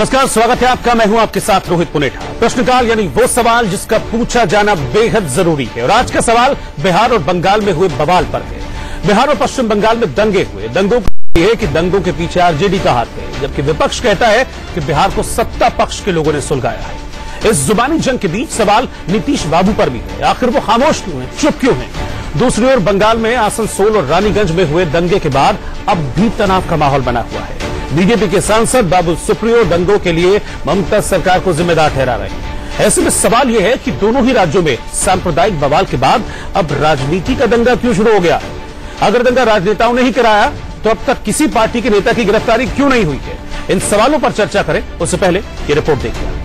नमस्कार, स्वागत है आपका। मैं हूं आपके साथ रोहित पुनेठा। प्रश्नकाल यानी वो सवाल जिसका पूछा जाना बेहद जरूरी है। और आज का सवाल बिहार और बंगाल में हुए बवाल पर है। बिहार और पश्चिम बंगाल में दंगे हुए। दंगों का है कि दंगों के पीछे आरजेडी का हाथ है, जबकि विपक्ष कहता है कि बिहार को सत्ता पक्ष के लोगों ने सुलगाया है। इस जुबानी जंग के बीच सवाल नीतीश बाबू पर भी है। आखिर वो खामोश क्यों हैं, चुप क्यों हैं? दूसरी ओर बंगाल में आसनसोल और रानीगंज में हुए दंगे के बाद अब भी तनाव का माहौल बना हुआ है। बीजेपी के सांसद बाबुल सुप्रियो दंगों के लिए ममता सरकार को जिम्मेदार ठहरा रहे हैं। ऐसे में सवाल यह है कि दोनों ही राज्यों में सांप्रदायिक बवाल के बाद अब राजनीति का दंगा क्यों शुरू हो गया? अगर दंगा राजनेताओं ने ही कराया तो अब तक किसी पार्टी के नेता की गिरफ्तारी क्यों नहीं हुई है? इन सवालों पर चर्चा करें उससे पहले ये रिपोर्ट देखिए।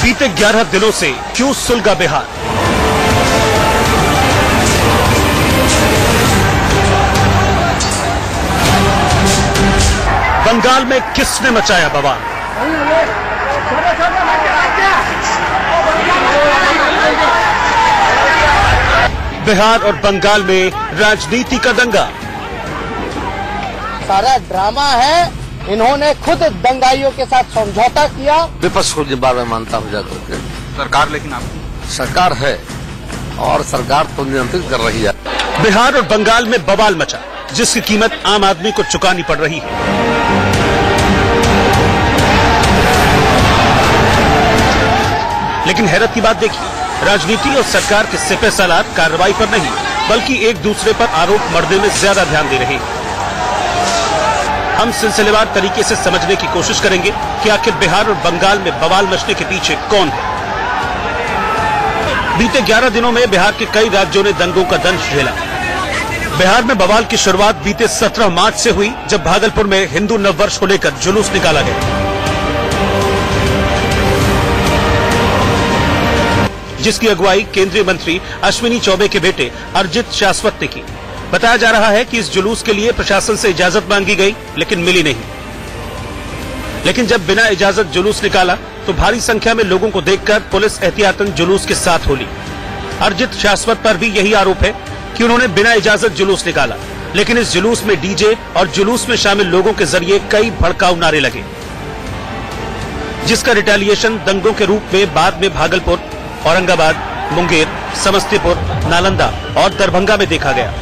बीते 11 दिनों से क्यों सुलगा बिहार? बंगाल में किसने मचाया बवाल? बिहार और बंगाल में राजनीति का दंगा। सारा ड्रामा है। इन्होंने खुद दंगाइयों के साथ समझौता किया। विपक्ष को जिम्मेदार मानता हूं जाकर के। सरकार लेकिन आप सरकार है और सरकार तो नियंत्रित कर रही है। बिहार और बंगाल में बवाल मचा, जिसकी कीमत आम आदमी को चुकानी पड़ रही है। लेकिन हैरत की बात देखिए, राजनीति और सरकार के सिपह सालार कार्रवाई पर नहीं बल्कि एक दूसरे पर आरोप मढ़ने में ज्यादा ध्यान दे रहे हैं। हम सिलसिलेवार तरीके से समझने की कोशिश करेंगे कि आखिर बिहार और बंगाल में बवाल मचने के पीछे कौन है। बीते 11 दिनों में बिहार के कई राज्यों ने दंगों का दंश झेला। बिहार में बवाल की शुरुआत बीते 17 मार्च से हुई, जब भागलपुर में हिंदू नववर्ष को लेकर जुलूस निकाला गया, जिसकी अगुवाई केंद्रीय मंत्री अश्विनी चौबे के बेटे अर्जित शाश्वत ने की। बताया जा रहा है कि इस जुलूस के लिए प्रशासन से इजाजत मांगी गई, लेकिन मिली नहीं। लेकिन जब बिना इजाजत जुलूस निकाला तो भारी संख्या में लोगों को देखकर पुलिस एहतियातन जुलूस के साथ हो ली। अर्जित शाश्वत पर भी यही आरोप है कि उन्होंने बिना इजाजत जुलूस निकाला, लेकिन इस जुलूस में डीजे और जुलूस में शामिल लोगों के जरिए कई भड़काऊ नारे लगे, जिसका रिटेलिएशन दंगों के रूप में बाद में भागलपुर, औरंगाबाद, मुंगेर, समस्तीपुर, नालंदा और दरभंगा में देखा गया।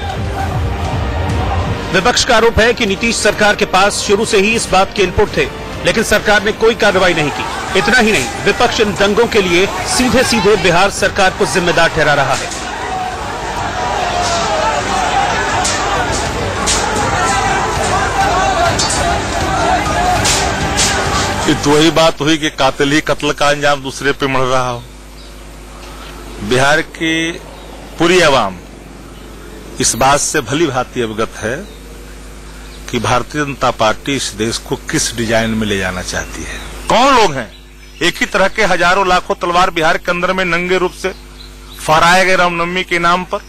विपक्ष का आरोप है कि नीतीश सरकार के पास शुरू से ही इस बात के इनपुट थे, लेकिन सरकार ने कोई कार्रवाई नहीं की। इतना ही नहीं, विपक्ष इन दंगों के लिए सीधे सीधे बिहार सरकार को जिम्मेदार ठहरा रहा है। तो वही बात हुई कि कातिल ही कत्ल का अंजाम दूसरे पे मढ़ रहा हो। बिहार की पूरी आवाम इस बात से भली भांति अवगत है कि भारतीय जनता पार्टी इस देश को किस डिजाइन में ले जाना चाहती है। कौन लोग हैं? एक ही तरह के हजारों लाखों तलवार बिहार के अंदर में नंगे रूप से फहराए गए रामनवमी के नाम पर।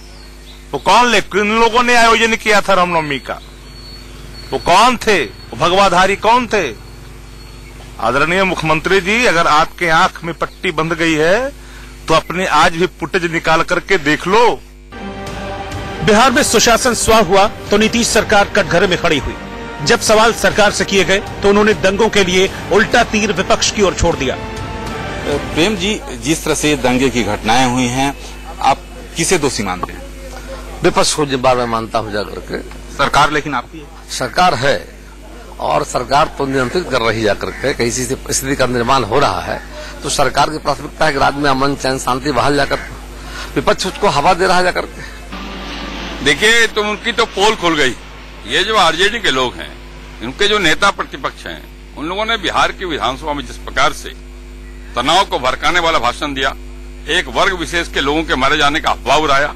वो कौन किन लोगों ने आयोजन किया था रामनवमी का? वो कौन थे? वो भगवाधारी कौन थे? आदरणीय मुख्यमंत्री जी, अगर आपके आंख में पट्टी बंध गई है तो अपने आज भी फुटेज निकाल करके देख लो। बिहार में सुशासन स्वाह हुआ तो नीतीश सरकार कटघरे में खड़ी हुई। जब सवाल सरकार से किए गए तो उन्होंने दंगों के लिए उल्टा तीर विपक्ष की ओर छोड़ दिया। प्रेम जी, जिस तरह से दंगे की घटनाएं हुई हैं, आप किसे दोषी मानते हैं? विपक्ष को जिम्मेदार मानता हूं जाकर के। सरकार लेकिन आपकी सरकार है और सरकार तो नियंत्रित कर रही जाकर के। किसी से स्थिति का निर्माण हो रहा है तो सरकार की प्राथमिकता है कि राज्य में अमन चैन शांति बहाल जाकर। विपक्ष उसको हवा दे रहा है जाकर के। देखिए, तो उनकी तो पोल खुल गई। ये जो आरजेडी के लोग हैं, उनके जो नेता प्रतिपक्ष हैं, उन लोगों ने बिहार की विधानसभा में जिस प्रकार से तनाव को भड़काने वाला भाषण दिया, एक वर्ग विशेष के लोगों के मारे जाने का अफवाह उड़ाया,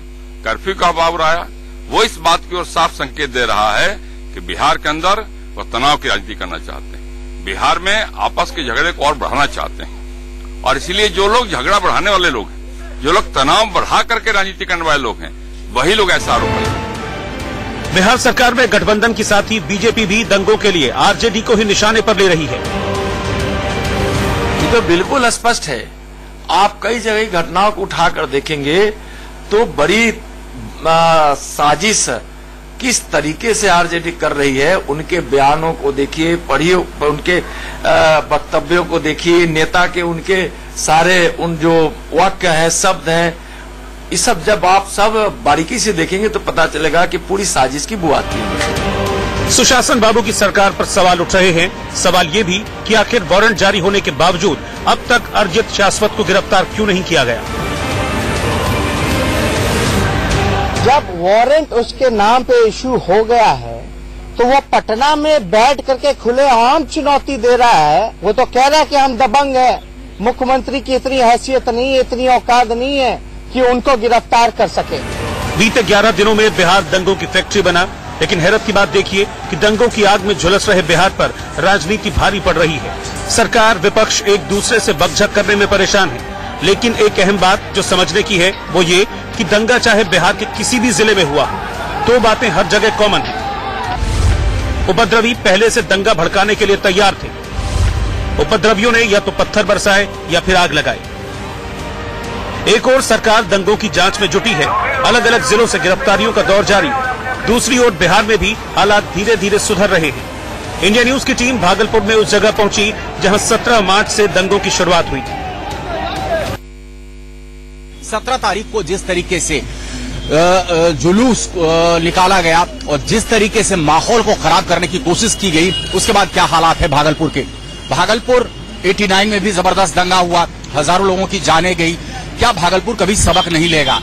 कर्फ्यू का अफवाह उड़ाया, वो इस बात की ओर साफ संकेत दे रहा है कि बिहार के अंदर वो तनाव की राजनीति करना चाहते हैं। बिहार में आपस के झगड़े को और बढ़ाना चाहते हैं, और इसीलिए जो लोग झगड़ा बढ़ाने वाले लोग हैं, जो लोग तनाव बढ़ा करके राजनीति करने वाले लोग हैं, वही लोग ऐसा आरोप करें। बिहार सरकार में गठबंधन के साथ ही बीजेपी भी दंगों के लिए आरजेडी को ही निशाने पर ले रही है। ये तो बिल्कुल स्पष्ट है। आप कई जगह घटनाओं को उठाकर देखेंगे तो बड़ी साजिश किस तरीके से आरजेडी कर रही है। उनके बयानों को देखिए, पढ़िए, उनके वक्तव्यों को देखिए, नेता के उनके सारे उन जो वाक्य हैं, शब्द हैं, ये सब जब आप सब बारीकी से देखेंगे तो पता चलेगा कि पूरी साजिश की बुआत थी। सुशासन बाबू की सरकार पर सवाल उठ रहे हैं। सवाल ये भी कि आखिर वारंट जारी होने के बावजूद अब तक अरजित शाश्वत को गिरफ्तार क्यों नहीं किया गया। जब वारंट उसके नाम पे इशू हो गया है तो वो पटना में बैठ करके खुलेआम चुनौती दे रहा है। वो तो कह रहा है कि हम दबंग है, मुख्यमंत्री की इतनी हैसियत नहीं है, इतनी औकात नहीं है कि उनको गिरफ्तार कर सके। बीते 11 दिनों में बिहार दंगों की फैक्ट्री बना, लेकिन हैरत की बात देखिए कि दंगों की आग में झुलस रहे बिहार पर राजनीति भारी पड़ रही है। सरकार विपक्ष एक दूसरे से बकझक करने में परेशान है, लेकिन एक अहम बात जो समझने की है वो ये कि दंगा चाहे बिहार के किसी भी जिले में हुआ, तो बातें हर जगह कॉमन है। उपद्रवी पहले से दंगा भड़काने के लिए तैयार थे। उपद्रवियों ने या तो पत्थर बरसाए या फिर आग लगाई। एक ओर सरकार दंगों की जांच में जुटी है, अलग अलग जिलों से गिरफ्तारियों का दौर जारी। दूसरी ओर बिहार में भी हालात धीरे धीरे सुधर रहे हैं। इंडिया न्यूज की टीम भागलपुर में उस जगह पहुंची जहां 17 मार्च से दंगों की शुरुआत हुई थी। 17 तारीख को जिस तरीके से जुलूस निकाला गया और जिस तरीके से माहौल को खराब करने की कोशिश की गई, उसके बाद क्या हालात है भागलपुर के। भागलपुर 89 में भी जबरदस्त दंगा हुआ, हजारों लोगों की जाने गई। क्या भागलपुर कभी सबक नहीं लेगा?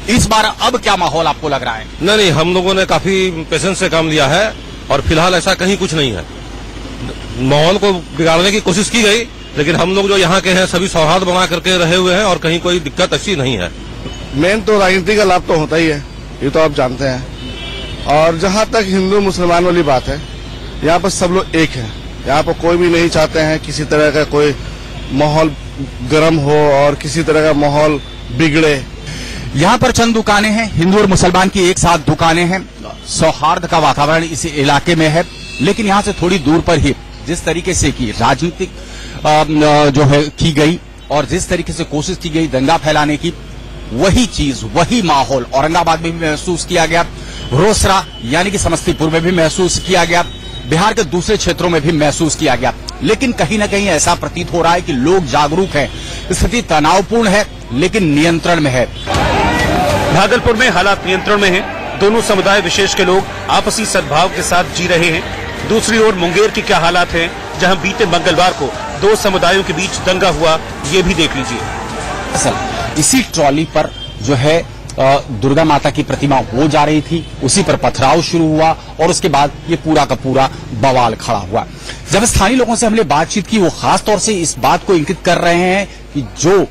इस बार अब क्या माहौल आपको लग रहा है? नहीं, हम लोगों ने काफी पेशेंस से काम लिया है और फिलहाल ऐसा कहीं कुछ नहीं है। माहौल को बिगाड़ने की कोशिश की गई, लेकिन हम लोग जो यहाँ के हैं सभी सौहार्द बना करके रहे हुए हैं और कहीं कोई दिक्कत ऐसी नहीं है। मेन तो राजनीति का लाभ तो होता ही है, ये तो आप जानते हैं। और जहाँ तक हिंदू मुसलमान वाली बात है, यहाँ पर सब लोग एक हैं। यहाँ पर कोई भी नहीं चाहते हैं किसी तरह का कोई माहौल गर्म हो और किसी तरह का माहौल बिगड़े। यहाँ पर चंद दुकानें हैं, हिंदू और मुसलमान की एक साथ दुकानें हैं। सौहार्द का वातावरण इस इलाके में है, लेकिन यहाँ से थोड़ी दूर पर ही जिस तरीके से की राजनीतिक जो है की गई और जिस तरीके से कोशिश की गई दंगा फैलाने की, वही चीज, वही माहौल औरंगाबाद में भी महसूस किया गया, रोसड़ा यानी कि समस्तीपुर में भी महसूस किया गया, बिहार के दूसरे क्षेत्रों में भी महसूस किया गया। लेकिन कहीं न कहीं ऐसा प्रतीत हो रहा है कि लोग जागरूक हैं। स्थिति तनावपूर्ण है लेकिन नियंत्रण में है। भागलपुर में हालात नियंत्रण में हैं। दोनों समुदाय विशेष के लोग आपसी सद्भाव के साथ जी रहे हैं। दूसरी ओर मुंगेर की क्या हालात हैं, जहां बीते मंगलवार को दो समुदायों के बीच दंगा हुआ, ये भी देख लीजिए। असल इसी ट्रॉली पर जो है दुर्गा माता की प्रतिमा वो जा रही थी, उसी पर पथराव शुरू हुआ और उसके बाद ये पूरा का पूरा बवाल खड़ा हुआ। जब स्थानीय लोगों से हमने बातचीत की, वो खास तौर से इस बात को इंगित कर रहे हैं कि जो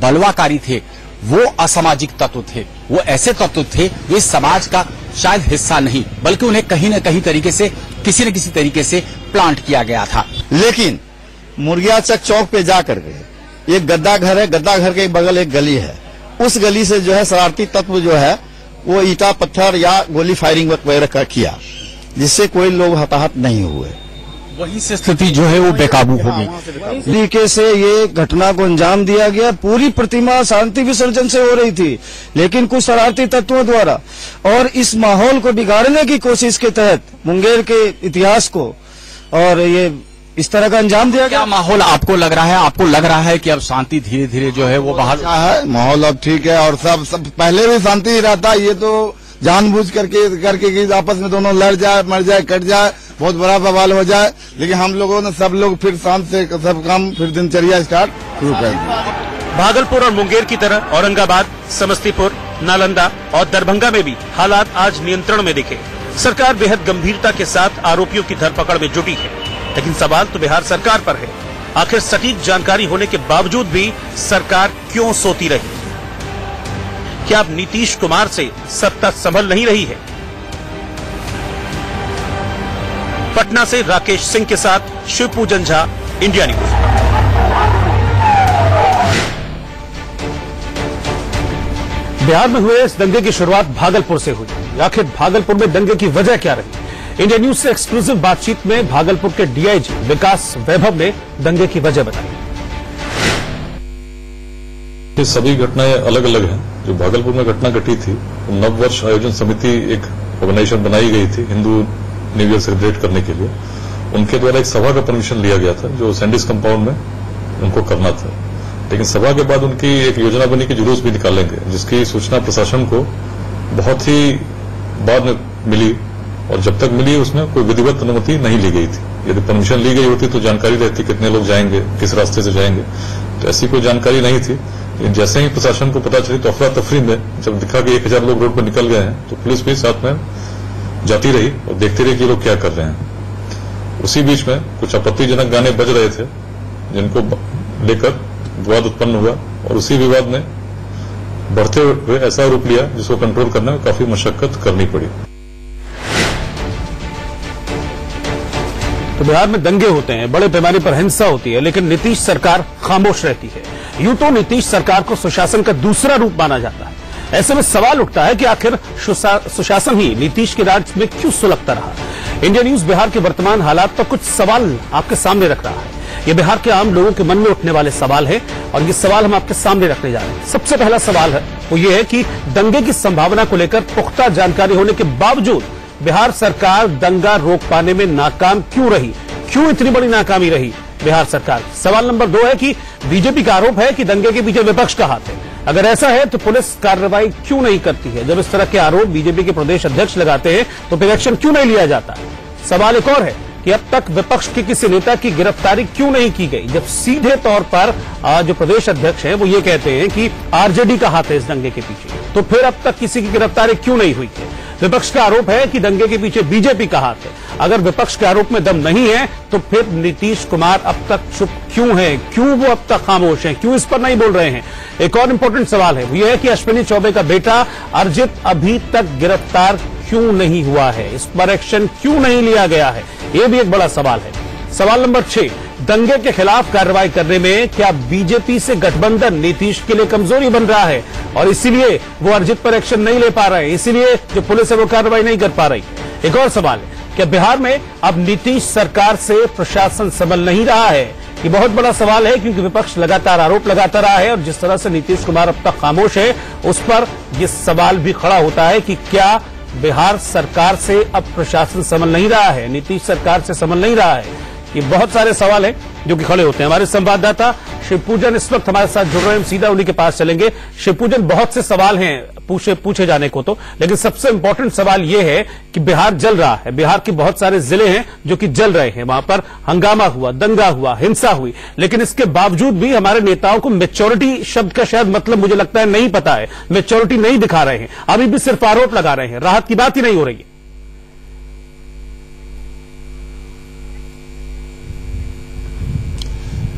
बलवाकारी थे वो असामाजिक तत्व थे, वो ऐसे तत्व थे जो इस समाज का शायद हिस्सा नहीं, बल्कि उन्हें कहीं न कहीं तरीके से किसी न किसी तरीके से प्लांट किया गया था। लेकिन मुर्गियाचक चौक पे जाकर के एक गद्दा घर है, गद्दा घर के बगल एक गली है, उस गली से जो है शरारती तत्व जो है वो ईटा पत्थर या गोली फायरिंग वगैरह किया, जिससे कोई लोग हताहत नहीं हुए। वहीं से स्थिति जो है वो बेकाबू हो गई। तरीके से ये घटना को अंजाम दिया गया। पूरी प्रतिमा शांति विसर्जन से हो रही थी, लेकिन कुछ शरारती तत्वों द्वारा और इस माहौल को बिगाड़ने की कोशिश के तहत मुंगेर के इतिहास को और ये इस तरह का अंजाम दिया गया। क्या माहौल आपको लग रहा है? आपको लग रहा है कि अब शांति धीरे धीरे जो है वो बाहर है? माहौल अब ठीक है और सब पहले भी शांति रहता, ये तो जानबूझ करके आपस में दोनों लड़ जाए, मर जाए, कट जाए, बहुत बड़ा बवाल हो जाए। लेकिन हम लोगों ने सब लोग फिर शांत से सब काम फिर दिनचर्या स्टार्ट शुरू कर दी। भागलपुर और मुंगेर की तरह औरंगाबाद, समस्तीपुर, नालंदा और दरभंगा में भी हालात आज नियंत्रण में दिखे। सरकार बेहद गंभीरता के साथ आरोपियों की धरपकड़ में जुटी है, लेकिन सवाल तो बिहार सरकार पर है। आखिर सटीक जानकारी होने के बावजूद भी सरकार क्यों सोती रही? क्या अब नीतीश कुमार से सत्ता संभल नहीं रही है? पटना से राकेश सिंह के साथ शिवपूजन झा, इंडिया न्यूज। बिहार में हुए इस दंगे की शुरुआत भागलपुर से हुई। आखिर भागलपुर में दंगे की वजह क्या रही? इंडिया न्यूज से एक्सक्लूसिव बातचीत में भागलपुर के डीआईजी विकास वैभव ने दंगे की वजह बताई। ये सभी घटनाएं अलग अलग हैं। जो भागलपुर में घटना घटी थी, नव वर्ष आयोजन समिति एक ऑर्गेनाइजेशन बनाई गई थी हिंदू न्यू ईयर सेलिब्रेट करने के लिए। उनके द्वारा एक सभा का परमिशन लिया गया था जो सैंडिस कंपाउंड में उनको करना था, लेकिन सभा के बाद उनकी एक योजना बनी कि जुलूस भी निकालेंगे, जिसकी सूचना प्रशासन को बहुत ही बाद में मिली और जब तक मिली उसमें कोई विधिवत अनुमति नहीं ली गई थी। यदि परमिशन ली गई होती तो जानकारी रहती कितने लोग जाएंगे, किस रास्ते से जाएंगे, तो ऐसी कोई जानकारी नहीं थी। जैसे ही प्रशासन को पता चली तो अफरा तफरी में जब दिखा कि 1000 लोग रोड पर निकल गए हैं तो पुलिस भी साथ में जाती रही और देखती रही कि लोग क्या कर रहे हैं। उसी बीच में कुछ आपत्तिजनक गाने बज रहे थे जिनको लेकर विवाद उत्पन्न हुआ और उसी विवाद ने बढ़ते हुए ऐसा रूप लिया जिसको कंट्रोल करने में काफी मशक्कत करनी पड़ी। तो बिहार में दंगे होते हैं, बड़े पैमाने पर हिंसा होती है, लेकिन नीतीश सरकार खामोश रहती है। यूं तो नीतीश सरकार को सुशासन का दूसरा रूप माना जाता है। ऐसे में सवाल उठता है कि आखिर सुशासन ही नीतीश के राज में क्यों सुलगता रहा? इंडिया न्यूज बिहार के वर्तमान हालात पर कुछ सवाल आपके सामने रख रहा है। ये बिहार के आम लोगों के मन में उठने वाले सवाल है और ये सवाल हम आपके सामने रखने जा रहे हैं। सबसे पहला सवाल है वो ये है कि दंगे की संभावना को लेकर पुख्ता जानकारी होने के बावजूद बिहार सरकार दंगा रोक पाने में नाकाम क्यों रही? क्यों इतनी बड़ी नाकामी रही बिहार सरकार? सवाल नंबर 2 है कि बीजेपी का आरोप है कि दंगे के पीछे विपक्ष का हाथ है। अगर ऐसा है तो पुलिस कार्रवाई क्यों नहीं करती है? जब इस तरह के आरोप बीजेपी के प्रदेश अध्यक्ष लगाते हैं तो फिर एक्शन क्यों नहीं लिया जाता? सवाल एक और है कि अब तक विपक्ष के किसी नेता की गिरफ्तारी क्यों नहीं की गई, जब सीधे तौर पर जो प्रदेश अध्यक्ष हैं वो ये कहते हैं कि आरजेडी का हाथ है इस दंगे के पीछे। तो फिर अब तक किसी की गिरफ्तारी क्यों नहीं हुई है? विपक्ष का आरोप है कि दंगे के पीछे बीजेपी का हाथ है। अगर विपक्ष के आरोप में दम नहीं है तो फिर नीतीश कुमार अब तक चुप क्यों हैं? क्यों वो अब तक खामोश हैं? क्यों इस पर नहीं बोल रहे हैं? एक और इंपॉर्टेंट सवाल है वो ये है कि अश्विनी चौबे का बेटा अर्जित अभी तक गिरफ्तार क्यों नहीं हुआ है? इस पर एक्शन क्यों नहीं लिया गया है? ये भी एक बड़ा सवाल है। सवाल नंबर 6, दंगे के खिलाफ कार्रवाई करने में क्या बीजेपी से गठबंधन नीतीश के लिए कमजोरी बन रहा है और इसीलिए वो अर्जित पर एक्शन नहीं ले पा रहे हैं, इसीलिए जो पुलिस है वो कार्रवाई नहीं कर पा रही? एक और सवाल है, क्या बिहार में अब नीतीश सरकार से प्रशासन संभल नहीं रहा है? ये बहुत बड़ा सवाल है क्योंकि विपक्ष लगातार आरोप लगाता रहा है और जिस तरह से नीतीश कुमार अब तक खामोश है उस पर यह सवाल भी खड़ा होता है कि क्या बिहार सरकार से अब प्रशासन संभल नहीं रहा है, नीतीश सरकार से संभल नहीं रहा है? ये बहुत सारे सवाल हैं जो कि खड़े होते हैं। हमारे संवाददाता शिवपूजन इस वक्त हमारे साथ जुड़ रहे हैं, हम सीधा उन्हीं के पास चलेंगे। शिवपूजन, बहुत से सवाल हैं पूछे जाने को तो, लेकिन सबसे इंपॉर्टेंट सवाल ये है कि बिहार जल रहा है। बिहार के बहुत सारे जिले हैं जो कि जल रहे हैं, वहां पर हंगामा हुआ, दंगा हुआ, हिंसा हुई, लेकिन इसके बावजूद भी हमारे नेताओं को मैच्योरिटी शब्द का शायद मतलब मुझे लगता है नहीं पता है, मैच्योरिटी नहीं दिखा रहे हैं, अभी भी सिर्फ आरोप लगा रहे हैं, राहत की बात ही नहीं हो रही है।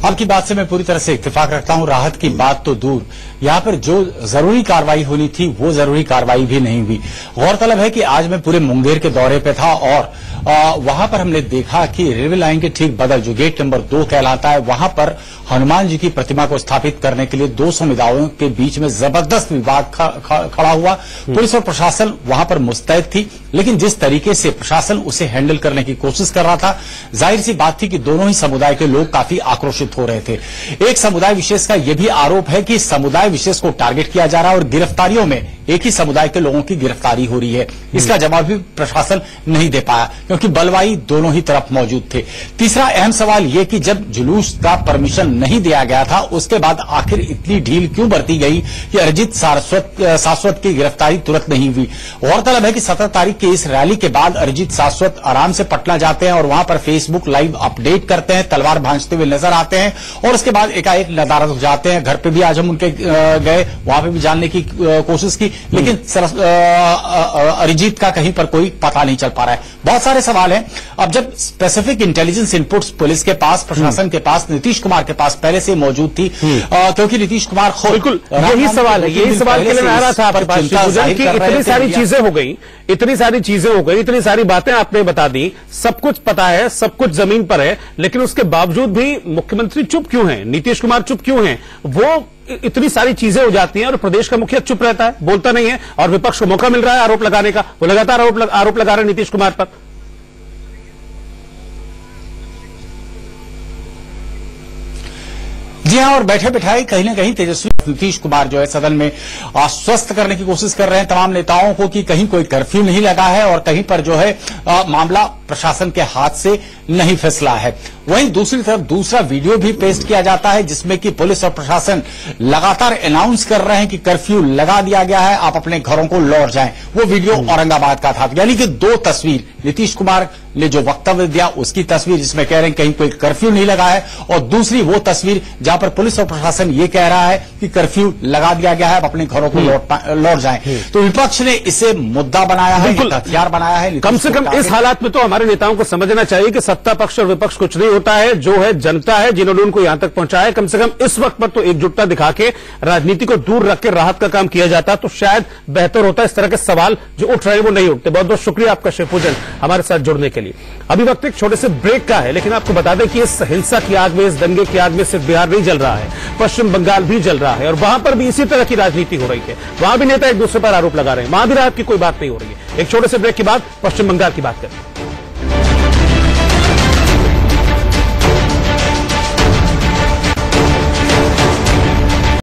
आपकी बात से मैं पूरी तरह से इत्तेफाक रखता हूं। राहत की बात तो दूर, यहां पर जो जरूरी कार्रवाई होनी थी वो जरूरी कार्रवाई भी नहीं हुई। गौरतलब है कि आज मैं पूरे मुंगेर के दौरे पे था और वहां पर हमने देखा कि रेलवे लाइन के ठीक बगल जो गेट नंबर 2 कहलाता है, वहां पर हनुमान जी की प्रतिमा को स्थापित करने के लिए 2 समुदायों के बीच में जबरदस्त विवाद खड़ा हुआ। पुलिस और प्रशासन वहां पर मुस्तैद थी, लेकिन जिस तरीके से प्रशासन उसे हैंडल करने की कोशिश कर रहा था, जाहिर सी बात थी कि दोनों ही समुदाय के लोग काफी आक्रोशित हो रहे थे। एक समुदाय विशेष का यह भी आरोप है कि समुदाय विशेष को टारगेट किया जा रहा है और गिरफ्तारियों में एक ही समुदाय के लोगों की गिरफ्तारी हो रही है। इसका जवाब भी प्रशासन नहीं दे पाया क्योंकि बलवाई दोनों ही तरफ मौजूद थे। तीसरा अहम सवाल यह कि जब जुलूस का परमिशन नहीं दिया गया था उसके बाद आखिर इतनी ढील क्यों बरती गई कि अरिजीत शाश्वत की गिरफ्तारी तुरंत नहीं हुई। गौरतलब है कि 17 तारीख की इस रैली के बाद अरिजीत शाश्वत आराम से पटना जाते हैं और वहां पर फेसबुक लाइव अपडेट करते हैं, तलवार भांजते हुए नजर आते हैं और उसके बाद एकाएक नदारद हो जाते हैं। घर पे भी आज हम उनके गए, वहां पे भी जानने की कोशिश की, लेकिन अरिजीत का कहीं पर कोई पता नहीं चल पा रहा है। बहुत सारे सवाल हैं। अब जब स्पेसिफिक इंटेलिजेंस इनपुट्स पुलिस के पास, प्रशासन के पास, नीतीश कुमार के पास पहले से मौजूद थी, क्योंकि नीतीश कुमार खुद बिल्कुल यही सवाल है, यही सवाल के लिए मैं आ रहा था आपके पास कि इतनी सारी चीजें हो गई, इतनी सारी बातें आपने बता दी, सब कुछ पता है, सब कुछ जमीन पर है, लेकिन उसके बावजूद भी मुख्यमंत्री चुप क्यों हैं, नीतीश कुमार चुप क्यों हैं? वो इतनी सारी चीजें हो जाती हैं और प्रदेश का मुखिया चुप रहता है, बोलता नहीं है और विपक्ष को मौका मिल रहा है आरोप लगाने का। वो लगातार आरोप लगा रहे हैं नीतीश कुमार पर। जी हाँ, और बैठे बैठाए कहीं ना कहीं तेजस्वी नीतीश कुमार जो है सदन में आश्वस्त करने की कोशिश कर रहे हैं तमाम नेताओं को कि कहीं कोई कर्फ्यू नहीं लगा है और कहीं पर जो है मामला प्रशासन के हाथ से नहीं फिसला है। वहीं दूसरी तरफ दूसरा वीडियो भी पेश किया जाता है जिसमें कि पुलिस और प्रशासन लगातार अनाउंस कर रहे हैं कि कर्फ्यू लगा दिया गया है, आप अपने घरों को लौट जाएं। वो वीडियो औरंगाबाद का था, यानी कि दो तस्वीर, नीतीश कुमार ने जो वक्तव्य दिया उसकी तस्वीर जिसमें कह रहे हैं कहीं कोई कर्फ्यू नहीं लगा है, और दूसरी वो तस्वीर जहां पर पुलिस और प्रशासन ये कह रहा है कि कर्फ्यू लगा दिया गया है, आप अपने घरों को लौट जाएं। तो विपक्ष ने इसे मुद्दा बनाया है, हथियार बनाया है। कम से कम इस हालात में तो हमारे नेताओं को समझना चाहिए कि सत्ता पक्ष और विपक्ष कुछ नहीं होता है, जो है जनता है जिन्होंने उनको यहां तक पहुंचाया। कम से कम इस वक्त पर तो एकजुटता दिखा के राजनीति को दूर रख के राहत का काम किया जाता तो शायद बेहतर होता। इस तरह के सवाल जो उठ रहे हैं वो नहीं उठते। बहुत बहुत शुक्रिया आपका शिवपूजन हमारे साथ जुड़ने के लिए। अभी वक्त एक छोटे से ब्रेक का है, लेकिन आपको बता दें कि इस हिंसा की आग में, इस दंगे की आग में सिर्फ बिहार नहीं जल रहा है, पश्चिम बंगाल भी जल रहा है और वहां पर भी इसी तरह की राजनीति हो रही है। वहां भी नेता एक दूसरे पर आरोप लगा रहे हैं, वहां भी राहत की कोई बात नहीं हो रही है। एक छोटे से ब्रेक के बाद पश्चिम बंगाल की बात करें।